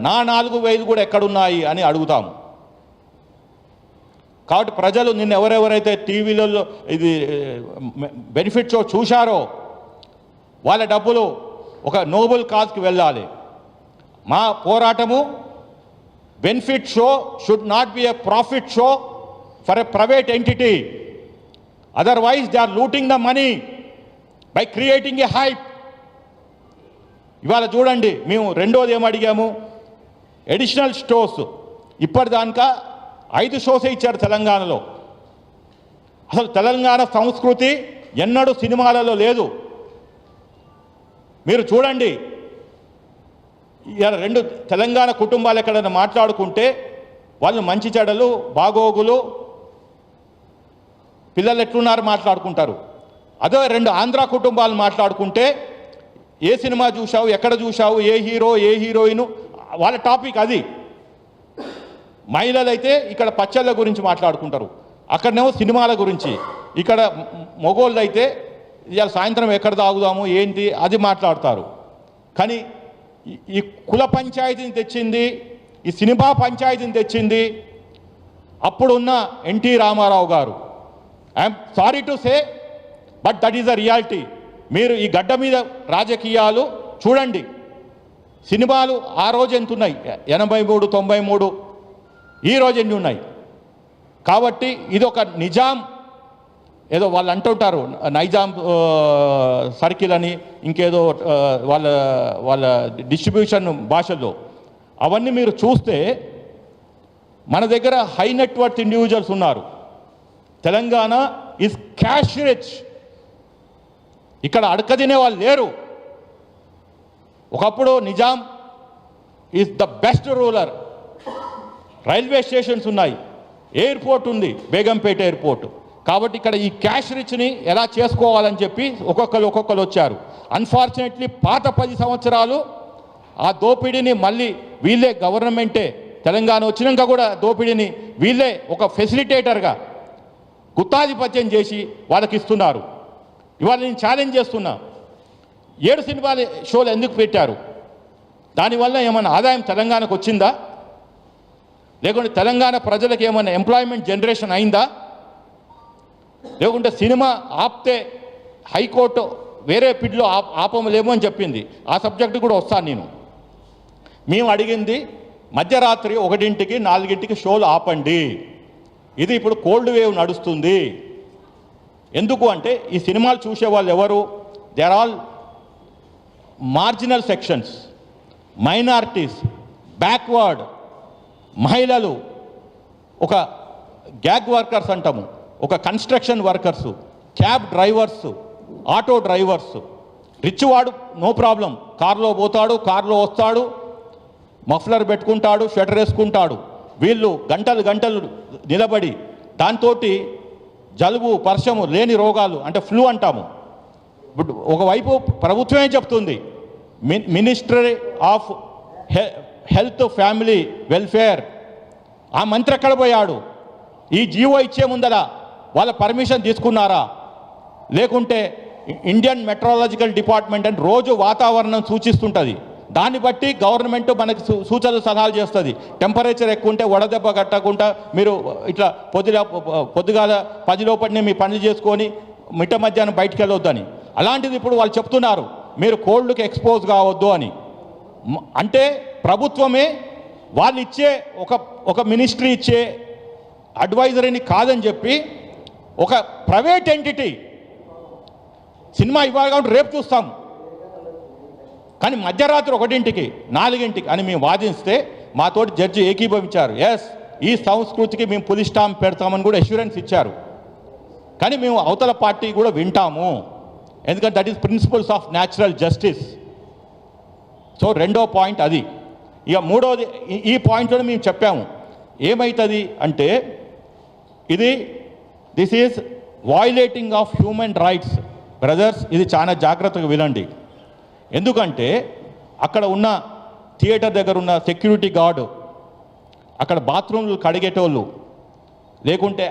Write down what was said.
నా 4000 కూడా ఎక్కడున్నాయి అని అడుగుతాము. కాబట్టి ప్రజలు నిన్న ఎవరెవరైతే టీవీలలో ఇది బెనిఫిట్ షో చూశారో వాళ్ళ డబ్బులు ఒక నోబెల్ కాజ్కి వెళ్ళాలి. మా పోరాటము benefit show should not be a profit show for a private entity. Otherwise they are looting the money by creating a hype. ఇవాళ చూడండి, మేము రెండోది ఏమడిగాము, ఎడిషనల్ షోస్. ఇప్పటిదాకా 5 షోసే ఇచ్చారు తెలంగాణలో. అసలు తెలంగాణ సంస్కృతి ఎన్నడూ సినిమాలలో లేదు. మీరు చూడండి, ఇలా 2 తెలంగాణ కుటుంబాలు ఎక్కడైనా మాట్లాడుకుంటే వాళ్ళు మంచి చెడలు, బాగోగులు, పిల్లలు ఎట్లున్నారు మాట్లాడుకుంటారు. అదే 2 ఆంధ్ర కుటుంబాలు మాట్లాడుకుంటే ఏ సినిమా చూశావు, ఎక్కడ చూశావు, ఏ హీరో ఏ హీరోయిన్, వాళ్ళ టాపిక్ అది. మహిళలు అయితే ఇక్కడ పచ్చళ్ళ గురించి మాట్లాడుకుంటారు, అక్కడనేమో సినిమాల గురించి. ఇక్కడ మగోళ్ళు అయితే ఇవాళ సాయంత్రం ఎక్కడ తాగుదాము ఏంటి అది మాట్లాడతారు. కానీ ఈ కుల పంచాయతీని తెచ్చింది, ఈ సినిమా పంచాయతీని తెచ్చింది అప్పుడున్న ఎన్టీ రామారావు గారు. I'm sorry to say, but that is the reality. మీరు ఈ గడ్డ మీద రాజకీయాలు చూడండి, సినిమాలు ఆ రోజు ఎంత ఉన్నాయి, 83, 93, ఈ రోజు ఎన్ని ఉన్నాయి. కాబట్టి ఇది ఒక నిజాం, ఏదో వాళ్ళు అంటుంటారు నైజాం సర్కిల్ అని, ఇంకేదో వాళ్ళ వాళ్ళ డిస్ట్రిబ్యూషన్ భాషల్లో. అవన్నీ మీరు చూస్తే మన దగ్గర హై నెట్వర్త్ ఇండివిజువల్స్ ఉన్నారు. Telangana is cash rich. ఇక్కడ అడకదినే వాళ్ళు లేరు. ఒకప్పుడు Nizam is the best ruler. Railway stations ఉన్నాయి, ఎయిర్పోర్ట్ ఉంది, బేగంపేట ఎయిర్పోర్ట్. కాబట్టి ఇక్కడ ఈ క్యాష్ రిచ్ని ఎలా చేసుకోవాలని చెప్పి ఒక్కొక్కరు వచ్చారు. అన్ఫార్చునేట్లీ పాత 10 సంవత్సరాలు ఆ దోపిడీని మళ్ళీ వీళ్ళే, గవర్నమెంటే తెలంగాణ వచ్చినాక కూడా దోపిడీని వీళ్ళే ఒక ఫెసిలిటేటర్గా గుత్తాధిపత్యం చేసి వాళ్ళకి ఇస్తున్నారు. ఇవాళ నేను ఛాలెంజ్ చేస్తున్నా, 7 సినిమాల షోలు ఎందుకు పెట్టారు? దానివల్ల ఏమైనా ఆదాయం తెలంగాణకు వచ్చిందా? లేకుంటే తెలంగాణ ప్రజలకు ఏమైనా ఎంప్లాయ్మెంట్ జనరేషన్ అయిందా? లేకుంటే సినిమా ఆపితే హైకోర్టు వేరే పిడ్లో ఆపలేమో అని చెప్పింది. ఆ సబ్జెక్టు కూడా వస్తాను నేను. మేము అడిగింది మధ్యరాత్రి 1ంటికి 4ంటికి షోలు ఆపండి. ఇది ఇప్పుడు కోల్డ్ వేవ్ నడుస్తుంది. ఎందుకు అంటే ఈ సినిమాలు చూసే వాళ్ళు ఎవరు? They are all marginal sections, minorities, backward, మహిళలు, ఒక గ్యాగ్ వర్కర్స్ అంటాము, ఒక construction workers, cab drivers, auto drivers. Rich వాడు నో ప్రాబ్లం, కారులో పోతాడు, కారులో వస్తాడు, మఫ్లర్ పెట్టుకుంటాడు, షటర్ వేసుకుంటాడు. వీళ్ళు గంటలు గంటలు నిలబడి దాంతో జలుబు, పర్షము, లేని రోగాలు అంటే ఫ్లూ అంటాము. ఇప్పుడు ఒకవైపు ప్రభుత్వమే చెప్తుంది, ministry of health family welfare, ఆ మంత్రి ఎక్కడ పోయాడు? ఈ జీవో ఇచ్చే ముందర వాళ్ళ పర్మిషన్ తీసుకున్నారా? లేకుంటే ఇండియన్ మెట్రాలజికల్ డిపార్ట్మెంట్ అని రోజు వాతావరణం సూచిస్తుంటుంది, దాన్ని బట్టి గవర్నమెంట్ మనకి సూచనలు సలహాలు చేస్తుంది. టెంపరేచర్ ఎక్కువ ఉంటే వడదెబ్బ కట్టకుండా మీరు ఇట్లా పొద్దుగాల 10 లోపలనే మీ పనులు చేసుకొని మిట్ట మధ్యాహ్నం బయటికి వెళ్ళొద్దని. అలాంటిది ఇప్పుడు వాళ్ళు చెప్తున్నారు మీరు కోల్డ్కి ఎక్స్పోజ్ కావద్దు అని. అంటే ప్రభుత్వమే వాళ్ళు ఇచ్చే ఒక మినిస్ట్రీ ఇచ్చే అడ్వైజరీని కాదని చెప్పి ఒక ప్రైవేట్ ఎంటిటీ సినిమా ఇవ్వాలి కాబట్టి రేపు చూస్తాం, కానీ మధ్యరాత్రి 1ంటికి 4ంటికి అని మేము వాదిస్తే మాతోటి జడ్జి ఏకీభవించారు. ఎస్, ఈ సంస్కృతికి మేము పులి స్టాంప్ పెడతామని కూడా అష్యూరెన్స్ ఇచ్చారు. కానీ మేము అవతల పార్టీ కూడా వింటాము, ఎందుకంటే that is principles of natural justice. So రెండో పాయింట్ అది. ఇక మూడోది, ఈ పాయింట్లో మేము చెప్పాము ఏమవుతుంది అంటే this is violating of human rights. Brothers, ఇది చాలా జాగ్రత్తగా వినండి. ఎందుకంటే అక్కడ ఉన్న థియేటర్ దగ్గర ఉన్న సెక్యూరిటీ గార్డు, అక్కడ బాత్రూమ్లు కడిగేటోళ్ళు, లేకుంటే